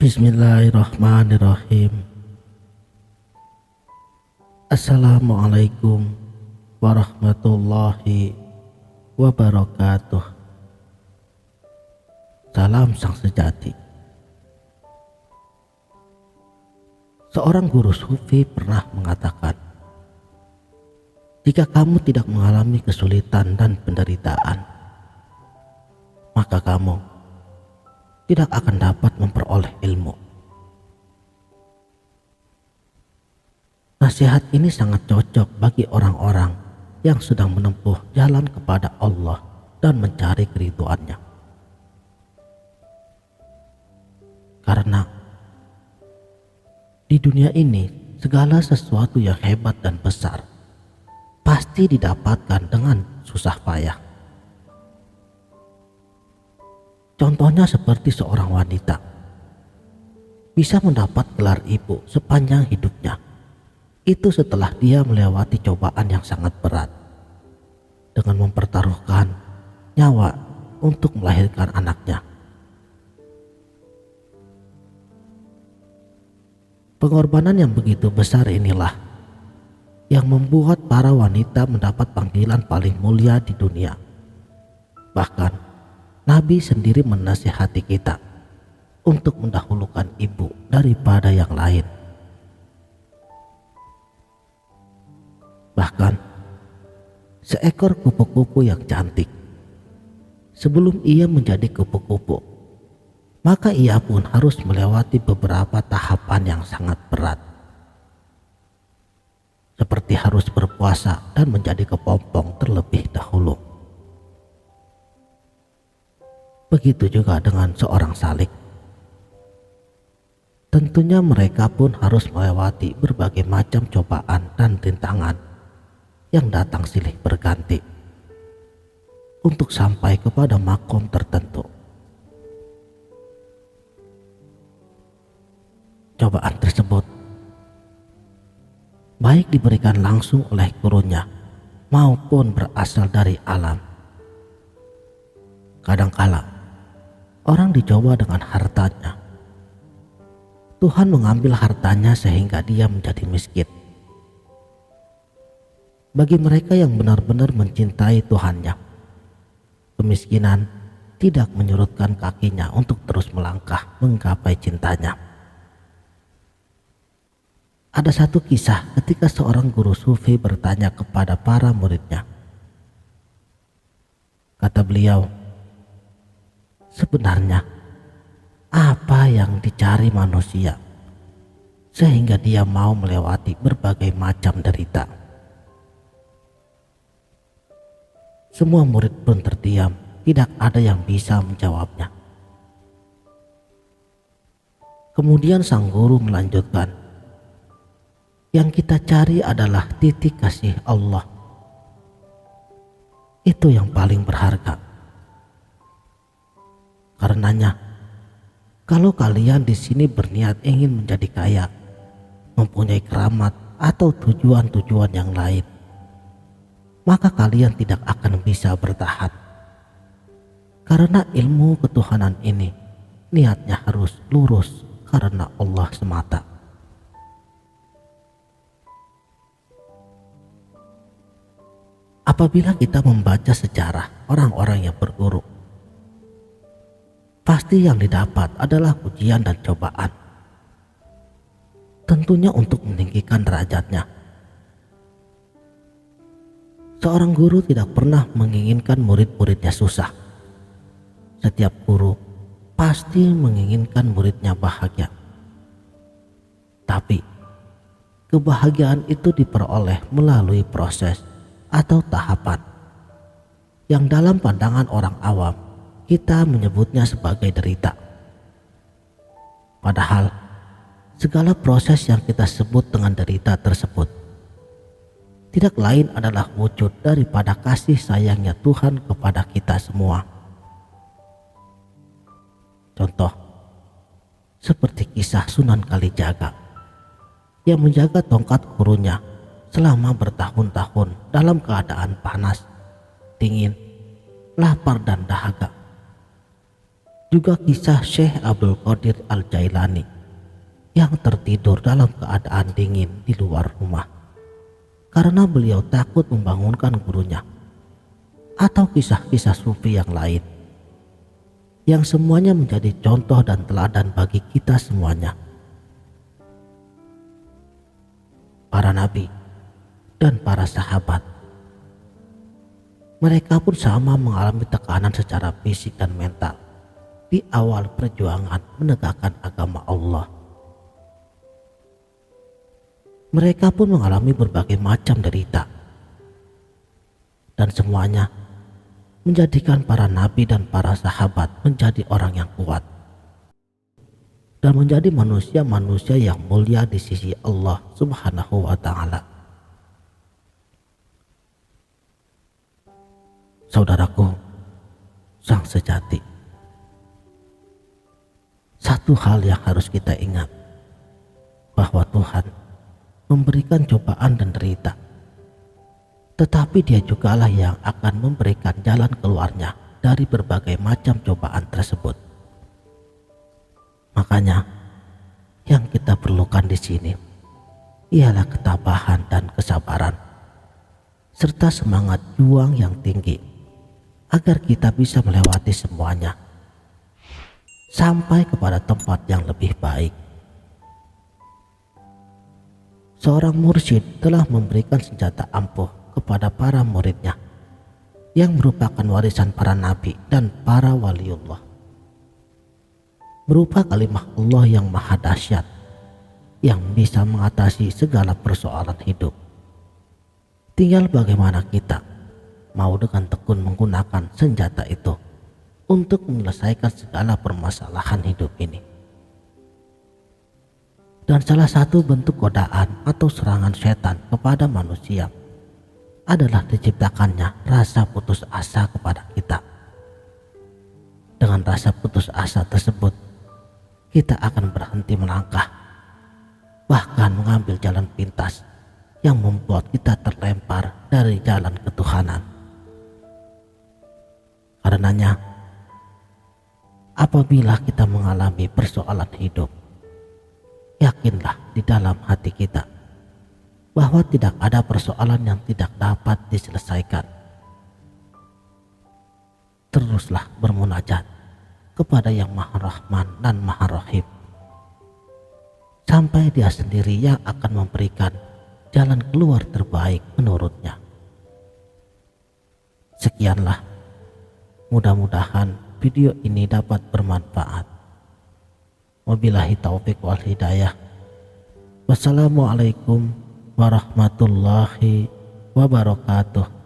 Bismillahirrahmanirrahim. Assalamualaikum warahmatullahi wabarakatuh. Salam sang sejati. Seorang guru sufi pernah mengatakan, jika kamu tidak mengalami kesulitan dan penderitaan, maka kamu tidak akan dapat memperoleh ilmu. Nasihat ini sangat cocok bagi orang-orang yang sedang menempuh jalan kepada Allah dan mencari keridhoannya. Karena di dunia ini segala sesuatu yang hebat dan besar pasti didapatkan dengan susah payah. Contohnya seperti seorang wanita bisa mendapat gelar ibu sepanjang hidupnya. Itu setelah dia melewati cobaan yang sangat berat dengan mempertaruhkan nyawa untuk melahirkan anaknya. Pengorbanan yang begitu besar inilah yang membuat para wanita mendapat panggilan paling mulia di dunia. Bahkan Nabi sendiri menasihati kita untuk mendahulukan ibu daripada yang lain. Bahkan seekor kupu-kupu yang cantik, sebelum ia menjadi kupu-kupu, maka ia pun harus melewati beberapa tahapan yang sangat berat. Seperti harus berpuasa dan menjadi kepompong terlebih dahulu. Begitu juga dengan seorang salik. Tentunya mereka pun harus melewati berbagai macam cobaan dan rintangan yang datang silih berganti untuk sampai kepada makom tertentu. Cobaan tersebut baik diberikan langsung oleh gurunya maupun berasal dari alam. Kadangkala orang dicoba dengan hartanya. Tuhan mengambil hartanya sehingga dia menjadi miskin. Bagi mereka yang benar-benar mencintai Tuhannya, kemiskinan tidak menyurutkan kakinya untuk terus melangkah menggapai cintanya. Ada satu kisah ketika seorang guru sufi bertanya kepada para muridnya. Kata beliau, sebenarnya apa yang dicari manusia sehingga dia mau melewati berbagai macam derita? Semua murid pun terdiam, tidak ada yang bisa menjawabnya. Kemudian sang guru melanjutkan, yang kita cari adalah titik kasih Allah. Itu yang paling berharga. Karenanya, kalau kalian di sini berniat ingin menjadi kaya, mempunyai keramat atau tujuan-tujuan yang lain, maka kalian tidak akan bisa bertahan. Karena ilmu ketuhanan ini niatnya harus lurus karena Allah semata. Apabila kita membaca sejarah orang-orang yang berguru, pasti yang didapat adalah ujian dan cobaan. Tentunya untuk meninggikan derajatnya. Seorang guru tidak pernah menginginkan murid-muridnya susah. Setiap guru pasti menginginkan muridnya bahagia. Tapi kebahagiaan itu diperoleh melalui proses atau tahapan yang dalam pandangan orang awam kita menyebutnya sebagai derita. Padahal segala proses yang kita sebut dengan derita tersebut tidak lain adalah wujud daripada kasih sayangnya Tuhan kepada kita semua. Contoh, seperti kisah Sunan Kalijaga yang menjaga tongkat gurunya selama bertahun-tahun dalam keadaan panas, dingin, lapar dan dahaga. Juga kisah Syekh Abdul Qadir Al-Jailani yang tertidur dalam keadaan dingin di luar rumah karena beliau takut membangunkan gurunya, atau kisah-kisah sufi yang lain yang semuanya menjadi contoh dan teladan bagi kita semuanya. Para nabi dan para sahabat, mereka pun sama mengalami tekanan secara fisik dan mental di awal perjuangan menegakkan agama Allah. Mereka pun mengalami berbagai macam derita, dan semuanya menjadikan para nabi dan para sahabat menjadi orang yang kuat dan menjadi manusia-manusia yang mulia di sisi Allah Subhanahu wa Ta'ala. Saudaraku, sang sejati, satu hal yang harus kita ingat, bahwa Tuhan memberikan cobaan dan derita, tetapi Dia jugalah yang akan memberikan jalan keluarnya dari berbagai macam cobaan tersebut. Makanya yang kita perlukan di sini ialah ketabahan dan kesabaran, serta semangat juang yang tinggi agar kita bisa melewati semuanya sampai kepada tempat yang lebih baik. Seorang mursyid telah memberikan senjata ampuh kepada para muridnya yang merupakan warisan para nabi dan para waliullah, berupa kalimah Allah yang maha dahsyat yang bisa mengatasi segala persoalan hidup. Tinggal bagaimana kita mau dengan tekun menggunakan senjata itu untuk menyelesaikan segala permasalahan hidup ini. Dan salah satu bentuk godaan atau serangan setan kepada manusia adalah diciptakannya rasa putus asa kepada kita. Dengan rasa putus asa tersebut, kita akan berhenti melangkah, bahkan mengambil jalan pintas yang membuat kita terlempar dari jalan ketuhanan. Karenanya, apabila kita mengalami persoalan hidup, yakinlah di dalam hati kita bahwa tidak ada persoalan yang tidak dapat diselesaikan. Teruslah bermunajat kepada Yang Maha Rahman dan Maha Rahim, sampai Dia sendiri yang akan memberikan jalan keluar terbaik menurutnya. Sekianlah, mudah-mudahan video ini dapat bermanfaat. Wabillahi taufik wal hidayah. Wassalamualaikum warahmatullahi wabarakatuh.